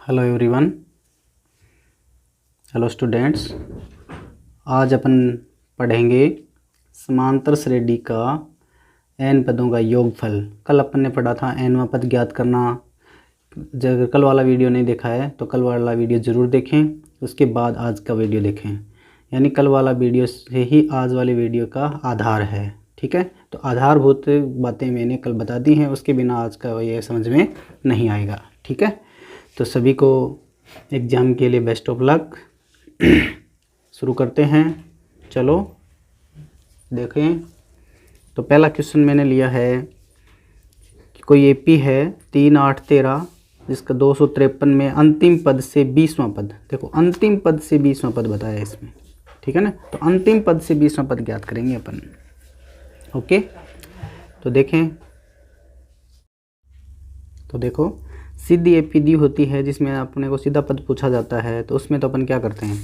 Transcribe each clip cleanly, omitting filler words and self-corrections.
Hello everyone, hello students. आज अपन पढ़ेंगे समांतर श्रेणी का n पदों का योगफल। कल अपन ने पढ़ा था nवां पद ज्ञात करना। अगर कल वाला वीडियो नहीं देखा है तो कल वाला वीडियो ज़रूर देखें, उसके बाद आज का वीडियो देखें। यानी कल वाला वीडियो से ही आज वाले वीडियो का आधार है, ठीक है। तो आधारभूत बातें मैंने कल बता दी हैं, उसके बिना आज का ये समझ में नहीं आएगा, ठीक है। तो सभी को एग्ज़ाम के लिए बेस्ट ऑफ लक। शुरू करते हैं, चलो देखें। तो पहला क्वेश्चन मैंने लिया है कि कोई एपी है 3, 8, 13 जिसका 253 में अंतिम पद से 20वां पद। देखो अंतिम पद से 20वां पद बताया इसमें, ठीक है ना। तो अंतिम पद से 20वां पद ज्ञात करेंगे अपन, ओके। तो देखें, तो देखो सीधी एपी दी होती है जिसमें अपने को सीधा पद पूछा जाता है। तो उसमें तो अपन क्या करते हैं,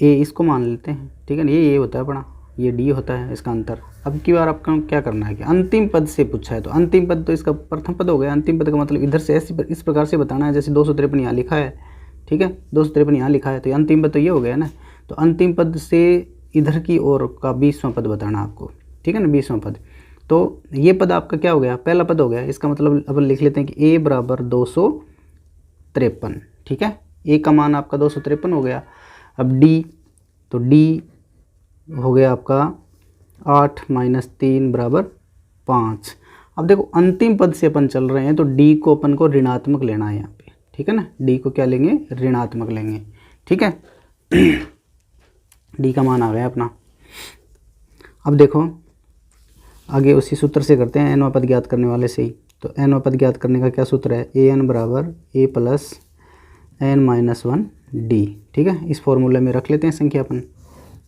ए इसको मान लेते हैं, ठीक है ना। ये होता है अपना, ये डी होता है, इसका अंतर। अब की बार आपका क्या करना है कि अंतिम पद से पूछा है तो अंतिम पद तो इसका प्रथम पद हो गया। अंतिम पद का मतलब इधर से इस प्रकार से बताना है, जैसे 253 यहाँ लिखा है, ठीक है। 253 यहाँ लिखा है तो अंतिम पद तो ये हो गया ना। तो अंतिम पद से इधर की ओर का 20वां पद बताना आपको, ठीक है ना, 20वां पद। तो ये पद आपका क्या हो गया, पहला पद हो गया। इसका मतलब अब लिख लेते हैं कि a बराबर 253, ठीक है। a का मान आपका 253 हो गया। अब d, तो d हो गया आपका 8 - 3 बराबर 5। अब देखो अंतिम पद से अपन चल रहे हैं तो d को अपन को ऋणात्मक लेना है यहाँ पे, ठीक है ना। d को क्या लेंगे, ऋणात्मक लेंगे, ठीक है। d का मान आ गया अपना। अब देखो आगे उसी सूत्र से करते हैं, nवां पद ज्ञात करने वाले से ही। तो nवां पद ज्ञात करने का क्या सूत्र है, an बराबर a प्लस n - 1 d, ठीक है। इस फॉर्मूले में रख लेते हैं संख्या अपन,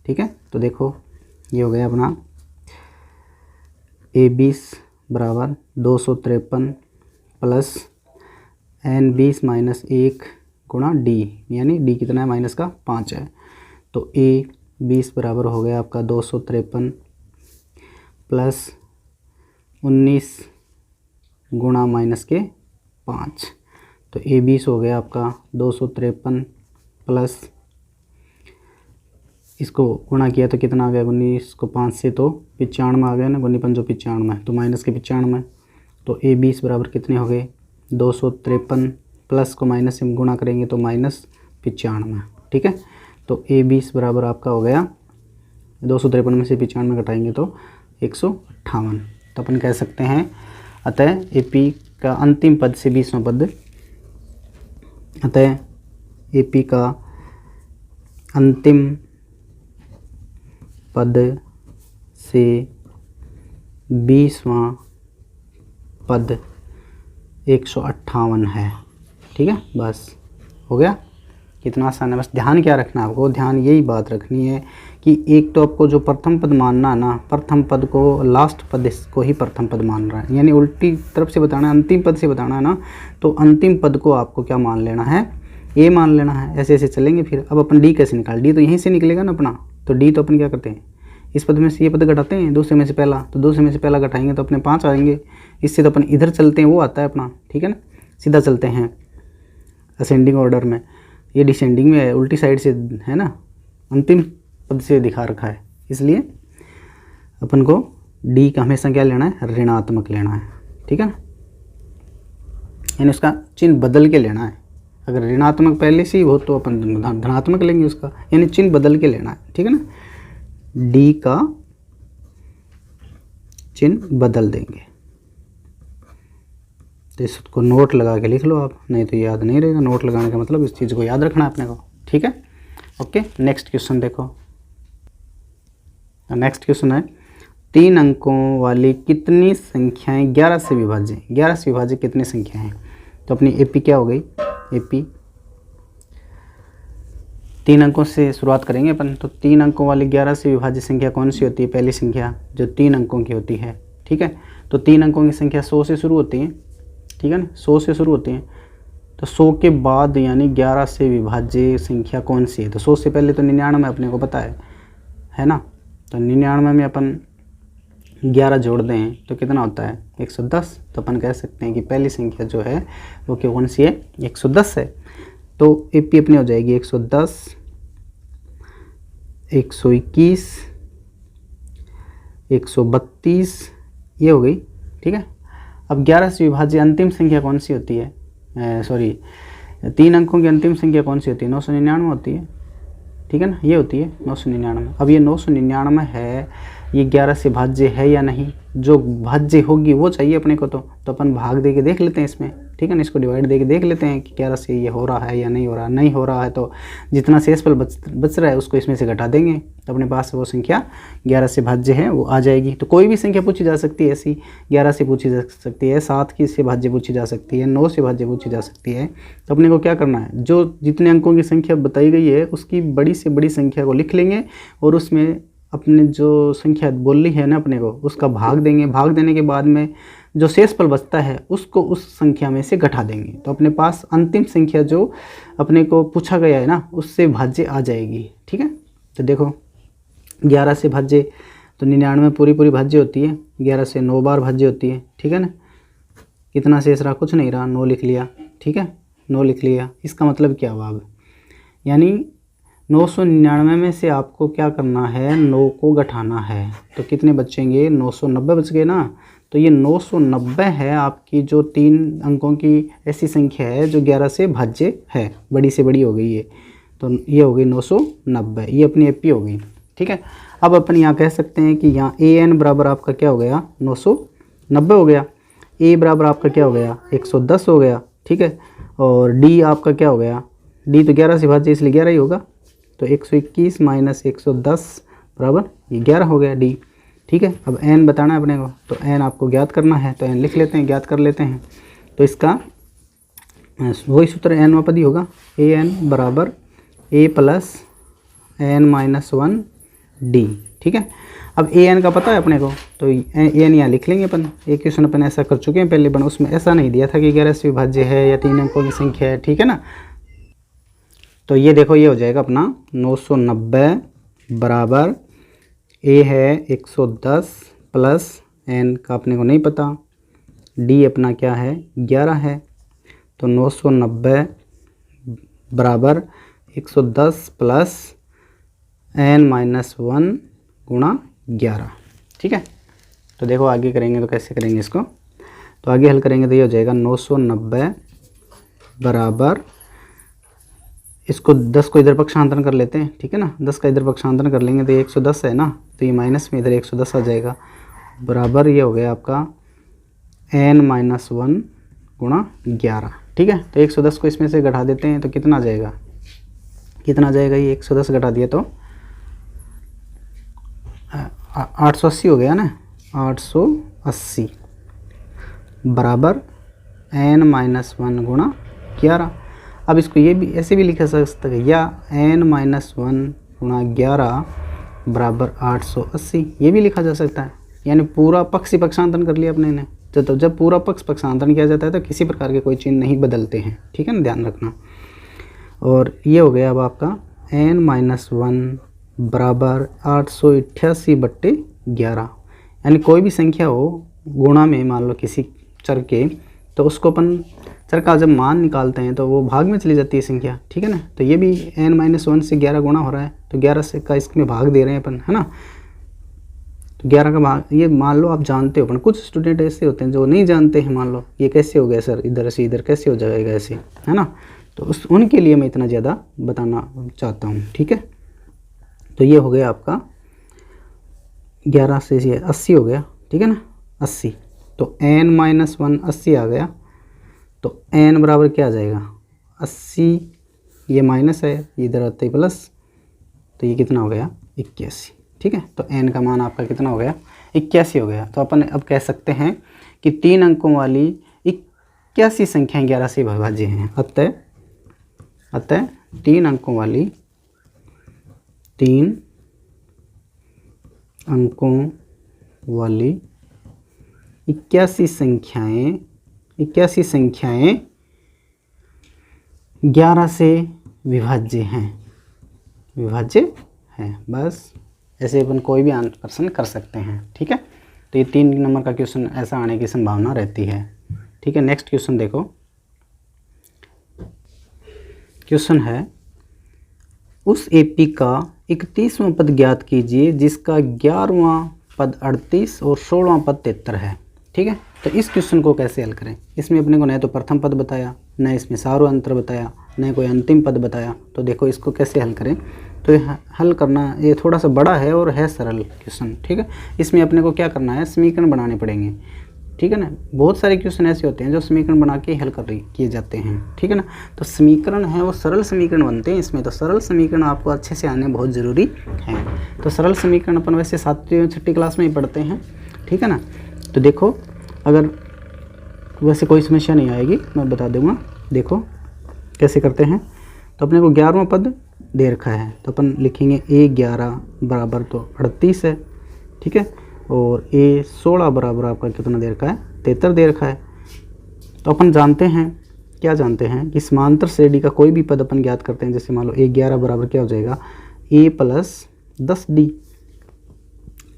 ठीक है। तो देखो ये हो गया अपना a20 बराबर 253 प्लस n20 - 1 गुणा d, यानी d कितना है, माइनस का 5 है। तो a20 बराबर हो गया आपका 253 प्लस 19 गुणा माइनस के 5। तो a20 हो गया आपका 253 प्लस, इसको गुणा किया तो कितना आ गया, 19 को 5 से तो 95 आ गया ना, 19 पंजो 95, तो माइनस के 95। तो a20 बराबर कितने हो गए, 253 प्लस को माइनस से गुणा करेंगे तो -95, ठीक है। तो a20 बराबर आपका हो गया 253 में से 95 घटाएंगे तो 158। तो अपन कह सकते हैं अतः एपी का अंतिम पद से 20वां पद, अतः एपी का अंतिम पद से 20वां पद 158 है, ठीक है। बस हो गया, कितना आसान है। बस ध्यान क्या रखना है आपको, ध्यान यही बात रखनी है कि एक तो आपको जो प्रथम पद मानना है ना, प्रथम पद को लास्ट पद को ही प्रथम पद मान रहा है, यानी उल्टी तरफ से बताना है, अंतिम पद से बताना है ना। तो अंतिम पद को आपको क्या मान लेना है, ए मान लेना है। ऐसे ऐसे चलेंगे फिर। अब अपन डी कैसे निकाल, डी तो यहीं से निकलेगा ना अपना। तो डी तो अपन क्या करते हैं, इस पद में से ये पद घटाते हैं, दूसरे में से पहला, तो दूसरे में से पहला घटाएंगे तो अपने 5 आएंगे। इससे तो अपन इधर चलते हैं, वो आता है अपना, ठीक है ना। सीधा चलते हैं असेंडिंग ऑर्डर में, ये डिसेंडिंग में है, उल्टी साइड से है ना, अंतिम पद से दिखा रखा है। इसलिए अपन को डी का हमेशा क्या लेना है, ऋणात्मक लेना है, ठीक है ना। यानी उसका चिन्ह बदल के लेना है। अगर ऋणात्मक पहले से ही हो तो अपन धनात्मक लेंगे उसका, यानी चिन्ह बदल के लेना है, ठीक है ना। डी का चिन्ह बदल देंगे। तो इसको नोट लगा के लिख लो आप, नहीं तो याद नहीं रहेगा। नोट लगाने का मतलब इस चीज़ को याद रखना है अपने को, ठीक है। ओके, नेक्स्ट क्वेश्चन देखो। नेक्स्ट क्वेश्चन है 3 अंकों वाली कितनी संख्याएं 11 से विभाज्य, 11 से विभाज्य कितनी संख्याएं हैं। तो अपनी एपी क्या हो गई, एपी 3 अंकों से शुरुआत करेंगे अपन। तो 3 अंकों वाली 11 से विभाज्य संख्या कौन सी होती है, पहली संख्या जो 3 अंकों की होती है, ठीक है। तो 3 अंकों की संख्या 100 से शुरू होती है, ठीक है ना, 100 से शुरू होती हैं। तो 100 के बाद यानी 11 से विभाज्य संख्या कौन सी है। तो 100 से पहले तो 99 अपने को पता है ना। तो 99 में अपन 11 जोड़ दें तो कितना होता है 110। तो अपन कह सकते हैं कि पहली संख्या जो है वो कौन सी है 110 है। तो AP अपनी हो जाएगी 110, 121, 132 ये हो गई। ठीक है, अब 11 से विभाज्य अंतिम संख्या कौन सी होती है, सॉरी 3 अंकों की अंतिम संख्या कौन सी होती है 999 होती है। ठीक है ना, ये होती है 999। अब ये 999 है, ये 11 से भाज्य है या नहीं, जो भाज्य होगी वो चाहिए अपने को। तो अपन भाग दे के देख लेते हैं इसमें। ठीक है ना, इसको डिवाइड दे के देख लेते हैं कि 11 से ये हो रहा है या नहीं हो रहा। नहीं हो रहा है तो जितना शेषफल बच रहा है उसको इसमें से घटा देंगे, तो अपने पास वो संख्या 11 से भाज्य है वो आ जाएगी। तो कोई भी संख्या पूछी जा सकती है ऐसी, 11 से पूछी जा सकती है, 7 की से भाज्य पूछी जा सकती है, 9 से भाज्य पूछी जा सकती है। तो अपने को क्या करना है, जो जितने अंकों की संख्या बताई गई है उसकी बड़ी से बड़ी संख्या को लिख लेंगे और उसमें अपने जो संख्या बोली है ना अपने को उसका भाग देंगे। भाग देने के बाद में जो शेषफल बचता है उसको उस संख्या में से घटा देंगे। तो अपने पास अंतिम संख्या जो अपने को पूछा गया है ना उससे भाज्य आ जाएगी। ठीक है, तो देखो 11 से भाज्य तो 99 पूरी भाज्य होती है, 11 से 9 बार भाज्य होती है। ठीक है ना, कितना शेष रहा, कुछ नहीं रहा, 9 लिख लिया। ठीक है, 9 लिख लिया। इसका मतलब क्या हुआ अब, यानी 999 में से आपको क्या करना है, 9 को घटाना है। तो कितने बचेंगे, 990 बच गए ना। तो ये 990 है आपकी जो 3 अंकों की ऐसी संख्या है जो 11 से भाज्य है, बड़ी से बड़ी हो गई है। तो ये हो गई 990, ये अपनी AP हो गई। ठीक है, अब अपन यहाँ कह सकते हैं कि यहाँ AN बराबर आपका क्या हो गया 990 हो गया, A बराबर आपका क्या हो गया 110 हो गया। ठीक है, और D आपका क्या हो गया, D तो 11 से भाज्य इसलिए 11 ही होगा। तो 121 माइनस 110 बराबर ये 11 हो गया D। ठीक है, अब n बताना है अपने को, तो n आपको ज्ञात करना है, तो n लिख लेते हैं, ज्ञात कर लेते हैं। तो इसका वही सूत्र n वापदी होगा, AN बराबर A plus n minus 1 D। ठीक है, अब AN का पता है अपने को, तो AN यहाँ लिख लेंगे अपन। एक क्वेश्चन अपन ऐसा कर चुके हैं पहले, बन उसमें ऐसा नहीं दिया था कि 11 से विभाज्य है या 3 अंकों की संख्या है। ठीक है ना, तो ये देखो ये हो जाएगा अपना 990 बराबर A है 110 प्लस n का अपने को नहीं पता, D अपना क्या है 11 है। तो 990 बराबर 110 प्लस n माइनस 1 गुणा 11। ठीक है, तो देखो आगे करेंगे तो कैसे करेंगे इसको, तो आगे हल करेंगे तो ये हो जाएगा 990 बराबर, इसको 10 को इधर पक्षांतरण कर लेते हैं। ठीक है ना, 10 का इधर पक्षांतरण कर लेंगे तो ये 110 है ना, तो ये माइनस में इधर 110 आ जाएगा, बराबर ये हो गया आपका n माइनस 1 गुणा 11। ठीक है, तो 110 को इसमें से घटा देते हैं तो कितना आ जाएगा, कितना आ जाएगा, ये 110 घटा दिया तो 880 हो गया ना, 880 बराबर n माइनस 1 गुणा 11। अब इसको ये भी ऐसे भी लिखा जा सकता है, या n माइनस 1 गुणा 11 बराबर 880, ये भी लिखा जा सकता है। यानी पूरा पक्ष ही पक्षांतरण कर लिया अपने ने। तो जब पूरा पक्ष पक्षांतरण किया जाता है तो किसी प्रकार के कोई चिन्ह नहीं बदलते हैं। ठीक है ना, ध्यान रखना। और ये हो गया अब आपका n माइनस 1 बराबर 888/11। यानी कोई भी संख्या हो गुणा में, मान लो किसी चर के, तो उसको अपन चर का जब मान निकालते हैं तो वो भाग में चली जाती है संख्या। ठीक है ना, तो ये भी n माइनस 1 से 11 गुणा हो रहा है, तो 11 से का इसमें भाग दे रहे हैं अपन, है ना। तो 11 का भाग, ये मान लो आप जानते हो, अपन कुछ स्टूडेंट ऐसे होते हैं जो नहीं जानते हैं, मान लो ये कैसे हो गया सर, इधर से इधर कैसे हो जाएगा ऐसे, है ना। तो उनके लिए मैं इतना ज़्यादा बताना चाहता हूँ। ठीक है, तो ये हो गया आपका 11 से ये 80 हो गया। ठीक है ना, 80, तो n माइनस 1 80 आ गया, तो n बराबर क्या आ जाएगा 80, ये माइनस है, इधर आता है प्लस, तो ये कितना हो गया 81। ठीक है, तो n का मान आपका कितना हो गया 81 हो गया। तो अपन अब कह सकते हैं कि 3 अंकों वाली 81 संख्याएं 11 से विभाज्य हैं। अतः 3 अंकों वाली 3 अंकों वाली 81 संख्याएं 11 से विभाज्य हैं। बस ऐसे अपन कोई भी प्रश्न कर सकते हैं। ठीक है, तो ये 3 नंबर का क्वेश्चन ऐसा आने की संभावना रहती है। ठीक है, नेक्स्ट क्वेश्चन देखो। क्वेश्चन है उस एपी का 31वां पद ज्ञात कीजिए जिसका 11वां पद 38 और 16वां पद 73 है। ठीक है, तो इस क्वेश्चन को कैसे हल करें? इसमें अपने को न तो प्रथम पद बताया, न इसमें सार्वअंतर बताया, न कोई अंतिम पद बताया। तो देखो इसको कैसे हल करें। तो ये हल करना, ये थोड़ा सा बड़ा है और है सरल क्वेश्चन। ठीक है, इसमें अपने को क्या करना है, समीकरण बनाने पड़ेंगे। ठीक है ना, बहुत सारे क्वेश्चन ऐसे होते हैं जो समीकरण बना के हल किए जाते हैं। ठीक है ना, तो समीकरण है वो सरल समीकरण बनते हैं इसमें। तो सरल समीकरण आपको अच्छे से आने बहुत ज़रूरी है। तो सरल समीकरण अपन वैसे 7वीं और 6ठी क्लास में ही पढ़ते हैं। ठीक है ना, तो देखो अगर वैसे कोई समस्या नहीं आएगी, मैं बता दूंगा। देखो कैसे करते हैं। तो अपने को 11वां पद दे रखा है, तो अपन लिखेंगे A11 बराबर तो 38 है। ठीक है, और A16 बराबर आपका कितना दे रखा है, 73 दे रखा है। तो अपन जानते हैं, क्या जानते हैं कि समांतर श्रेणी का कोई भी पद अपन ज्ञात करते हैं। जैसे मान लो A11 बराबर क्या हो जाएगा, A plus 10D,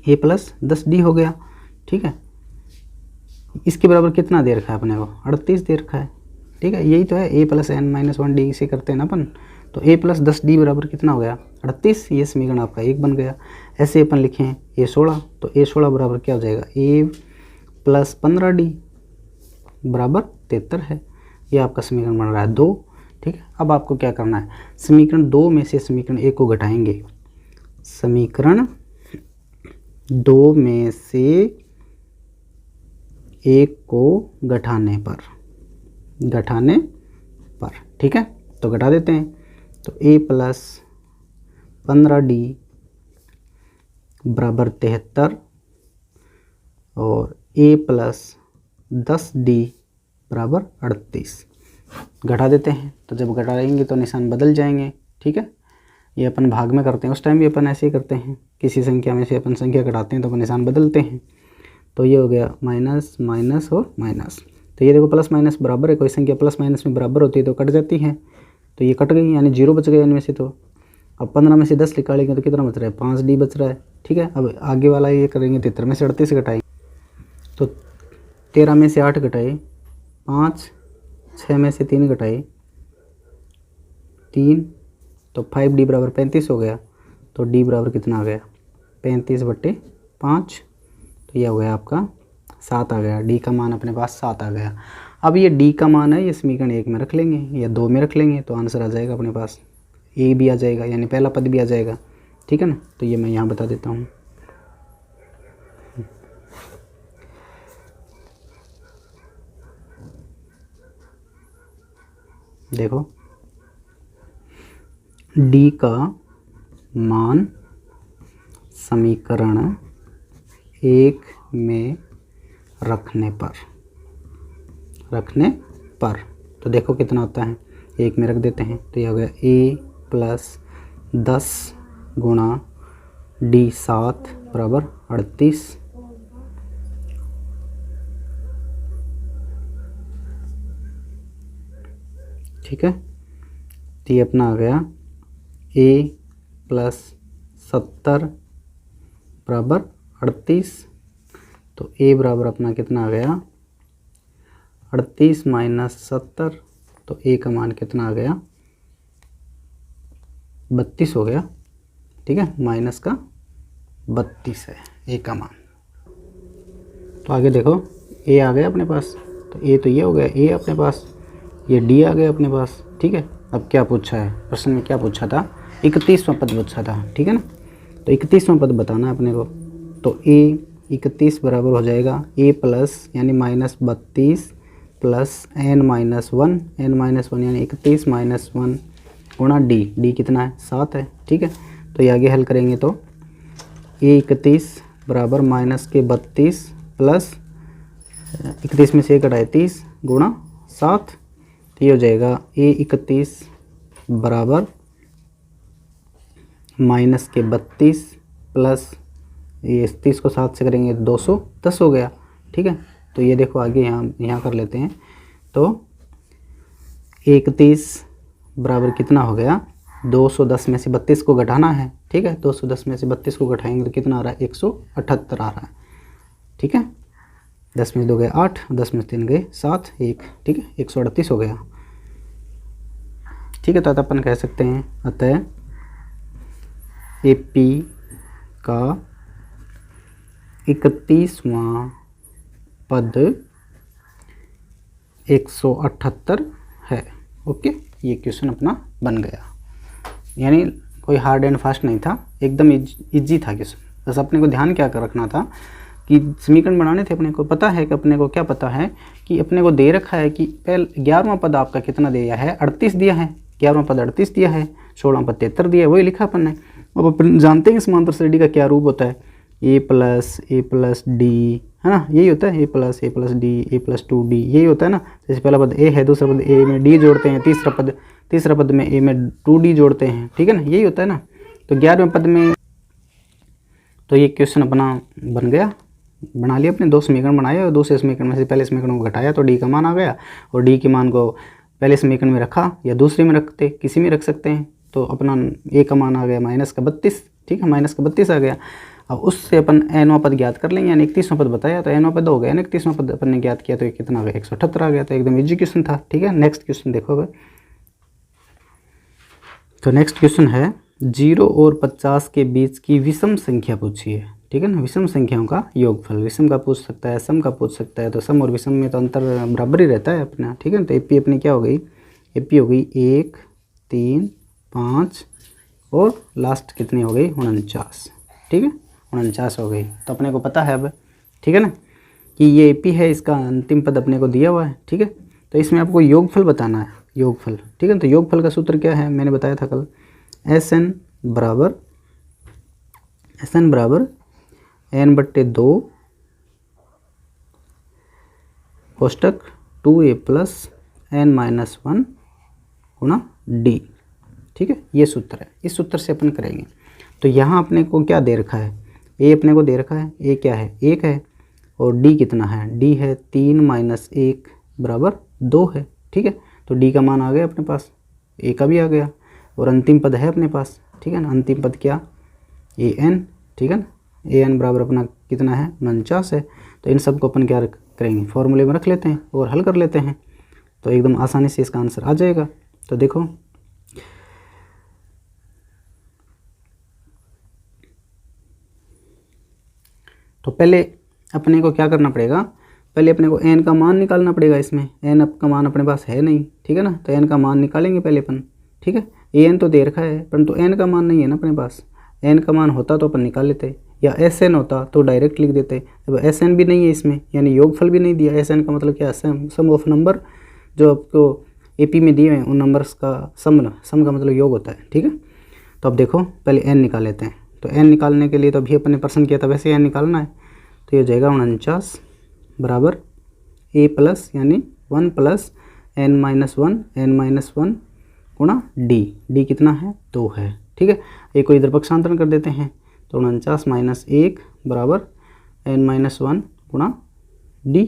A plus 10D हो गया। ठीक है, इसके बराबर कितना दे रखा है अपने को, 38 दे रखा है। ठीक है, यही तो है A प्लस n-1D से करते हैं ना अपन। तो A प्लस 10D बराबर कितना हो गया, 38। ये समीकरण आपका 1 बन गया। ऐसे अपन लिखें A16, तो A16 बराबर क्या हो जाएगा, A प्लस 15D बराबर 73 है। ये आपका समीकरण बन रहा है 2। ठीक है, अब आपको क्या करना है, समीकरण 2 में से समीकरण 1 को घटाएंगे। समीकरण 2 में से 1 को घटाने पर, ठीक है, तो घटा देते हैं। तो A प्लस 15D बराबर 73 और A प्लस 10D बराबर 38 घटा देते हैं। तो जब घटाएंगे तो निशान बदल जाएंगे। ठीक है, ये अपन भाग में करते हैं, उस टाइम भी अपन ऐसे ही करते हैं। किसी संख्या में से अपन संख्या घटाते हैं तो अपन निशान बदलते हैं। तो ये हो गया माइनस माइनस और माइनस। तो ये देखो प्लस माइनस बराबर है, कोई संख्या प्लस माइनस में बराबर होती है तो कट जाती है। तो ये कट गई, यानी 0 बच गया इनमें से। तो अब 15 में से 10 निकालेंगे तो कितना बच रहा है, 5D बच रहा है। ठीक है, अब आगे वाला ये करेंगे, 73 में से 38 घटाएंगे तो 13 में से 8 घटाए 5, 6 में से 3 घटाए 3, तो 5D बराबर 35 हो गया। तो D बराबर कितना आ गया, 35/5। तो यह हो गया आपका 7 आ गया। D का मान अपने पास 7 आ गया। अब ये D का मान है, ये समीकरण 1 में रख लेंगे या 2 में रख लेंगे तो आंसर आ जाएगा अपने पास, A भी आ जाएगा, यानी पहला पद भी आ जाएगा। ठीक है ना, तो ये मैं यहाँ बता देता हूँ। देखो D का मान समीकरण 1 में रखने पर तो देखो कितना होता है, 1 में रख देते हैं तो ये हो गया A प्लस 10 गुणा D 7 बराबर 38। ठीक है, तो ये अपना आ गया A प्लस 70 बराबर 38। तो A बराबर अपना कितना आ गया, 38 माइनस 70। तो A का मान कितना आ गया, 32 हो गया। ठीक है, माइनस का 32 है A का मान। तो आगे देखो A आ गया अपने पास, तो A तो ये हो गया A अपने पास, ये D आ गया अपने पास। ठीक है, अब क्या पूछा है प्रश्न में, क्या पूछा था, 31वां पद पूछा था। ठीक है ना, तो 31वां पद बताना है अपने को। तो A 31 बराबर हो जाएगा A प्लस यानी माइनस 32 प्लस n-1 यानी 31 माइनस 1 गुणा D कितना है, 7 है। ठीक है, तो ये आगे हल करेंगे तो A 31 बराबर माइनस के 32 प्लस 31 में से 1 घटाए 30 गुणा 7। तो ये हो जाएगा A 31 बराबर माइनस के 32 प्लस ये 30 को 7 से करेंगे 210 हो गया। ठीक है, तो ये देखो आगे यहाँ कर लेते हैं। तो 31 बराबर कितना हो गया, 210 में से 32 को घटाना है। ठीक है, 210 में से 32 को घटाएंगे तो कितना आ रहा है, 178 आ रहा है। ठीक है। 10 में 2 गए 8, 10 में 3 गए 7, 1, ठीक है, 138 हो गया। ठीक है, तो अपन कह सकते हैं अतः AP का 31वां पद 178 है। ओके, ये क्वेश्चन अपना बन गया, यानी कोई हार्ड एंड फास्ट नहीं था, एकदम इजी था क्वेश्चन। बस अपने को ध्यान क्या कर रखना था कि समीकरण बनाने थे, अपने को पता है कि अपने को क्या पता है कि अपने को दे रखा है कि पहले 11वां पद आपका कितना दिया है, 38 दिया है, 11वां पद 38 दिया है, 16वां पद 73 दिया है, वही लिखा अपन ने। अब अपन जानते हैं समांतर श्रेणी का क्या रूप होता है, a प्लस डी, है ना, यही होता है, a plus D, a plus 2d, यही होता है ना। जैसे पहला पद a है, दूसरा पद a में d जोड़ते हैं, तीसरा पद में a में 2d जोड़ते हैं, ठीक है ना, यही होता है ना। तो 11वें पद में तो ये क्वेश्चन अपना बन गया, बना लिया अपने, 2 समीकरण बनाए और दूसरे समीकरण में से पहले समीकरण को घटाया तो d का मान आ गया, और d के मान को पहले समीकरण में रखा या दूसरे में रखते, किसी में रख सकते हैं, तो अपना a का मान आ गया -32, ठीक है, -32 आ गया। अब उससे अपन nवां पद ज्ञात कर लेंगे, यानी 31वां पद बताया तो nवां पद हो गया, 31वां पद अपन ने ज्ञात किया तो ये कितना आ गया, 178 आ गया। तो एकदम इजी क्वेश्चन था, ठीक है। नेक्स्ट क्वेश्चन देखोगे, तो नेक्स्ट क्वेश्चन है 0 और 50 के बीच की विषम संख्या पूछी है, ठीक है ना, विषम संख्याओं का योगफल, विषम का पूछ सकता है, सम का पूछ सकता है, तो सम और विषम में तो अंतर बराबर ही रहता है अपना, ठीक है। तो AP अपनी क्या हो गई, AP हो गई 1, 3, 5 और लास्ट कितनी हो गई 49, ठीक है, 49 हो गई। तो अपने को पता है अब, ठीक है ना, कि ये AP है, इसका अंतिम पद अपने को दिया हुआ है, ठीक है। तो इसमें आपको योगफल बताना है, योगफल, ठीक है। तो योगफल का सूत्र क्या है, मैंने बताया था कल, SN बराबर n/2 कोष्टक 2a प्लस n-1 गुणा d, ठीक है, ये सूत्र है, इस सूत्र से अपन करेंगे। तो यहाँ अपने को क्या दे रखा है, a अपने को दे रखा है, a क्या है 1 है, और d कितना है, d है 3 - 1 बराबर 2 है, ठीक है। तो d का मान आ गया अपने पास, a का भी आ गया, और अंतिम पद है अपने पास, ठीक है ना, अंतिम पद क्या an, ठीक है ना, an बराबर अपना कितना है 49 है। तो इन सब को अपन क्या करेंगे, फॉर्मूले में रख लेते हैं और हल कर लेते हैं, तो एकदम आसानी से इसका आंसर आ जाएगा। तो देखो, तो पहले अपने को क्या करना पड़ेगा, पहले अपने को n का मान निकालना पड़ेगा, इसमें n का मान अपने पास है नहीं, ठीक है ना, तो n का मान निकालेंगे पहले अपन, ठीक है। an तो दे रखा है, परंतु n का मान नहीं है ना अपने पास, n का मान होता तो अपन निकाल लेते, या SN होता तो डायरेक्ट लिख देते। अब SN भी नहीं है इसमें, यानी योगफल भी नहीं दिया, SN का मतलब क्या है, सम ऑफ नंबर, जो आपको AP में दिए हैं उन नंबर्स का सम का मतलब योग होता है, ठीक है। तो अब देखो पहले n निकाल लेते हैं, तो n निकालने के लिए तो अभी अपन ने प्रश्न किया था, वैसे n निकालना है, तो ये हो जाएगा 49 बराबर a प्लस यानी 1 प्लस n-1 गुणा d कितना है 2 है, ठीक है। एक को इधर पक्षांतरण कर देते हैं, तो 49 - 1 बराबर n-1 गुणा d,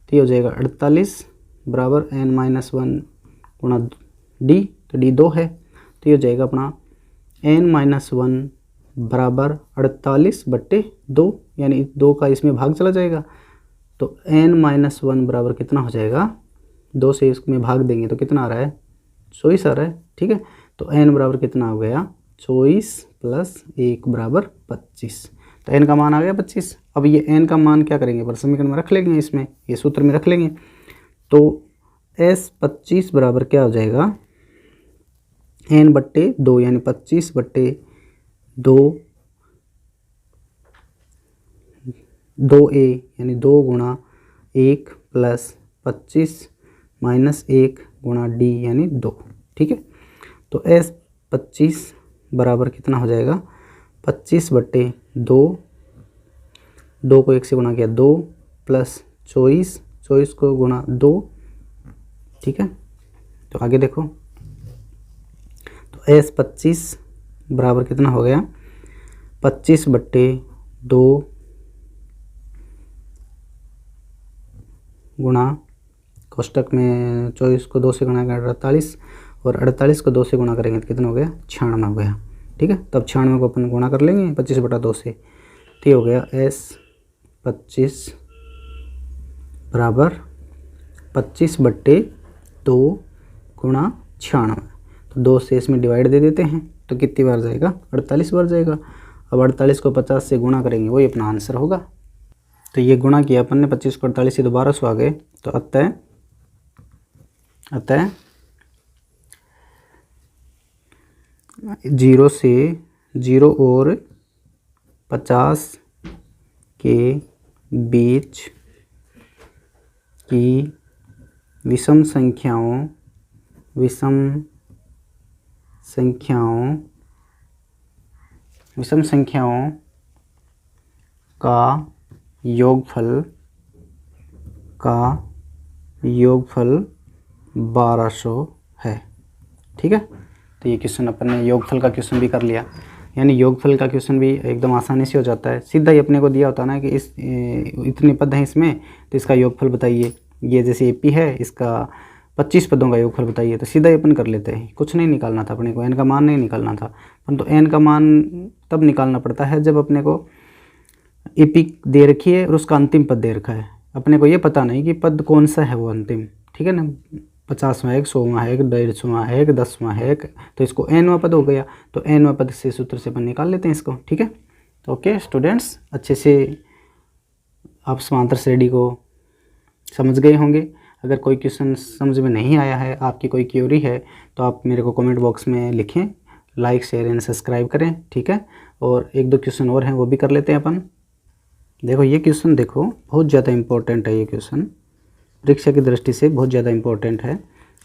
तो ये हो जाएगा 48 बराबर n-1 गुणा d, तो d 2 है, तो ये हो जाएगा अपना n-1 बराबर 48/2, यानी 2 का इसमें भाग चला जाएगा, तो n-1 बराबर कितना हो जाएगा, 2 से इसमें भाग देंगे तो कितना आ रहा है 24 आ रहा है, ठीक है। तो n बराबर कितना हो गया 24 + 1 बराबर 25, तो n का मान आ गया 25। अब ये n का मान क्या करेंगे, पर समीकरण में रख लेंगे, इसमें ये सूत्र में रख लेंगे, तो S25 बराबर क्या हो जाएगा n/2, यानी 25/2 2a, यानी 2 गुणा 1 प्लस 25 - 1 गुणा d यानी 2, ठीक है। तो S25 बराबर कितना हो जाएगा 25/2, 2 को 1 से गुणा किया 2 प्लस 24 को गुणा 2, ठीक है। तो आगे देखो, तो S25 बराबर कितना हो गया 25/2 गुणा कोष्टक में 24 को 2 से गुणा करेंगे 48, और 48 को 2 से गुणा करेंगे तो कितना हो गया 96 हो गया, ठीक है। तब 96 को अपन गुणा कर लेंगे 25/2 से, तो ये हो गया 25 बराबर 25/2 गुणा 96। तो 2 से इसमें डिवाइड दे देते हैं तो कितनी बार जाएगा, 48 बार जाएगा। अब 48 को 50 से गुणा करेंगे, वही अपना आंसर होगा। तो ये गुणा किया अपन ने, 25 को 48 से 1200 आ गए। तो अतः 0 से 0 और 50 के बीच की विषम संख्याओं का योगफल 1200 है। ठीक है, तो ये क्वेश्चन अपन ने योगफल का क्वेश्चन भी कर लिया। यानी योगफल का क्वेश्चन भी एकदम आसानी से हो जाता है। सीधा ही अपने को दिया होता है ना कि इतने पद हैं इसमें, तो इसका योगफल बताइए। ये जैसे एपी है, इसका 25 पदों का योगफल बताइए, तो सीधा ही अपन कर लेते हैं। कुछ नहीं निकालना था अपने को, एन का मान नहीं निकालना था। परंतु एन का मान तब निकालना पड़ता है जब अपने को एपी दे रखी है और उसका अंतिम पद दे रखा है। अपने को ये पता नहीं कि पद कौन सा है वो अंतिम। ठीक है ना, 50वां है, 100वां है, 150वां है, 10वां है, तो इसको nवां पद हो गया। तो nवां पद से सूत्र से अपन निकाल लेते हैं इसको। ठीक है, तो ओके स्टूडेंट्स, अच्छे से आप समांतर श्रेणी को समझ गए होंगे। अगर कोई क्वेश्चन समझ में नहीं आया है, आपकी कोई क्यूरी है, तो आप मेरे को कमेंट बॉक्स में लिखें। लाइक शेयर एंड सब्सक्राइब करें। ठीक है, और 1-2 क्वेश्चन और हैं वो भी कर लेते हैं अपन। देखो ये क्वेश्चन, देखो बहुत ज़्यादा इम्पोर्टेंट है ये क्वेश्चन, परीक्षा की दृष्टि से बहुत ज़्यादा इम्पोर्टेंट है।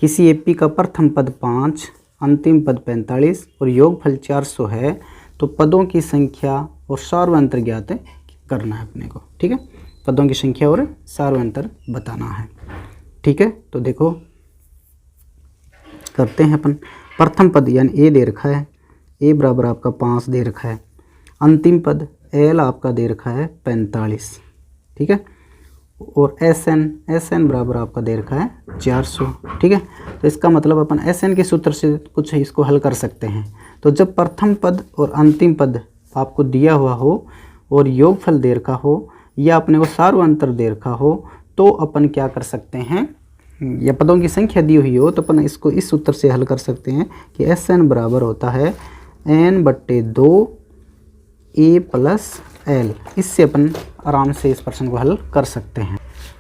किसी एपी का प्रथम पद 5, अंतिम पद 45 और योगफल 400 है, तो पदों की संख्या और सार्वंतर ज्ञात करना है अपने को। ठीक है, पदों की संख्या और सार्वंतर बताना है। ठीक है, तो देखो करते हैं अपन। प्रथम पद यानी ए दे रखा है, ए बराबर आपका 5 दे रखा है। अंतिम पद एल आपका दे रखा है 45। ठीक है, और एस एन बराबर आपका दे रखा है 400। ठीक है, तो इसका मतलब अपन एस एन के सूत्र से कुछ इसको हल कर सकते हैं। तो जब प्रथम पद और अंतिम पद आपको दिया हुआ हो और योगफल दे रखा हो या अपने को सार्वंतर दे रखा हो, तो अपन क्या कर सकते हैं, या पदों की संख्या दी हुई हो, तो अपन इसको इस सूत्र से हल कर सकते हैं कि एस एन बराबर होता है n/2 ए प्लस एल। इससे अपन आराम से इस प्रश्न को हल कर सकते हैं।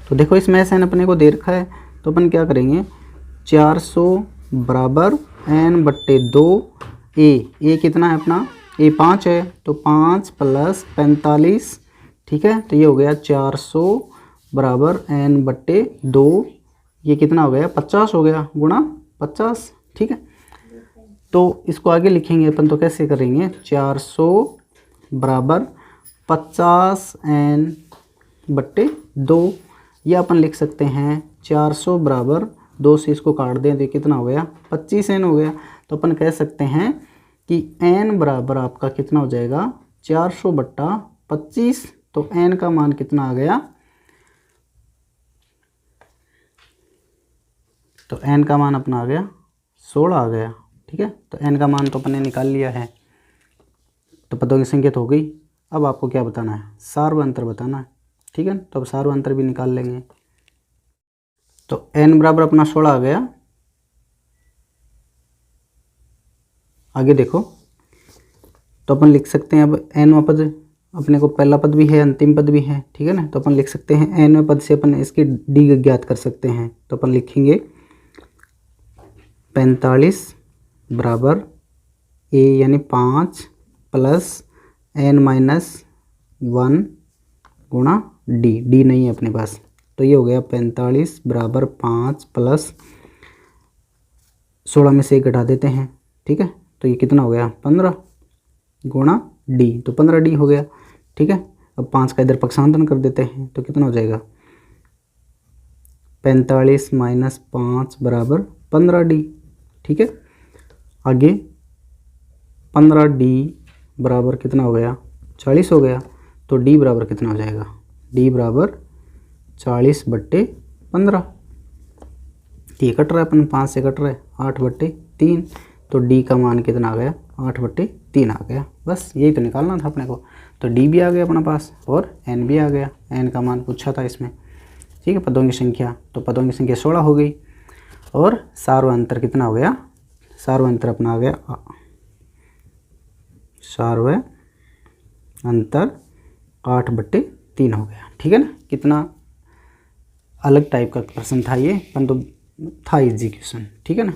तो देखो इसमें एस एन अपने को दे रखा है, तो अपन क्या करेंगे, 400 बराबर n/2 ए कितना है अपना, ए 5 है, तो 5 + 45। ठीक है, तो ये हो गया 400 बराबर n/2, ये कितना हो गया, 50 हो गया, गुणा 50। ठीक है, तो इसको आगे लिखेंगे अपन, तो कैसे करेंगे, 400 बराबर 50 n/2, या अपन लिख सकते हैं 400 बराबर 2 से इसको काट दें तो कितना हो गया, 25 n हो गया। तो अपन कह सकते हैं कि n बराबर आपका कितना हो जाएगा, 400/25। तो n का मान कितना आ गया, तो n का मान अपना आ गया 16 आ गया। ठीक है, तो n का मान तो अपन ने निकाल लिया है। तो पदों की संख्या तो हो गई। अब आपको क्या बताना है, सार्वंतर बताना है। ठीक है, तो अब सार्वंतर भी निकाल लेंगे। तो n बराबर अपना 16 आ गया। आगे देखो, तो अपन लिख सकते हैं, अब nवां पद अपने को पहला पद भी है, अंतिम पद भी है। ठीक है ना, तो अपन लिख सकते हैं nवें पद से अपन इसकी डी ज्ञात कर सकते हैं। तो अपन लिखेंगे 45 बराबर ए यानी 5 + n-1 गुणा डी नहीं है अपने पास, तो ये हो गया 45 बराबर 5 + 16 में से 1 घटा देते हैं। ठीक है, तो ये कितना हो गया, 15 गुणा डी, तो 15d हो गया। ठीक है, अब 5 का इधर पक्षांतरण कर देते हैं, तो कितना हो जाएगा, 45 - 5 बराबर 15d। ठीक है, आगे 15d बराबर कितना हो गया, 40 हो गया। तो d बराबर कितना हो जाएगा, d बराबर 40/15। ये कट रहा है अपन, 5 से कट रहा है, 8/3। तो d का मान कितना आ गया, 8/3 आ गया। बस यही तो निकालना था अपने को। तो डी भी आ गया अपने पास और एन भी आ गया। एन का मान पूछा था इसमें, ठीक है, पदों की संख्या। तो पदों की संख्या 16 हो गई और सार्वअंतर कितना हो गया? सार्वअंतर अपना आ गया, सार्वअंतर 8/3 हो गया। ठीक है ना, कितना अलग टाइप का प्रश्न था ये, पर तो था इजी क्वेश्चन। ठीक है ना,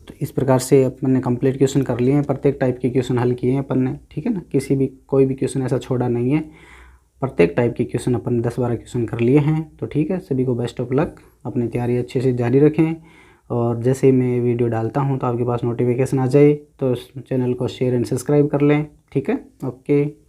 तो इस प्रकार से अपन ने कंप्लीट क्वेश्चन कर लिए हैं, प्रत्येक टाइप के क्वेश्चन हल किए हैं अपन ने। ठीक है ना, कोई भी क्वेश्चन ऐसा छोड़ा नहीं है, प्रत्येक टाइप के क्वेश्चन अपन ने 10-12 क्वेश्चन कर लिए हैं। तो ठीक है, सभी को बेस्ट ऑफ लक, अपनी तैयारी अच्छे से जारी रखें और जैसे ही मैं वीडियो डालता हूं तो आपके पास नोटिफिकेशन आ जाए तो चैनल को शेयर एंड सब्सक्राइब कर लें। ठीक है, ओके।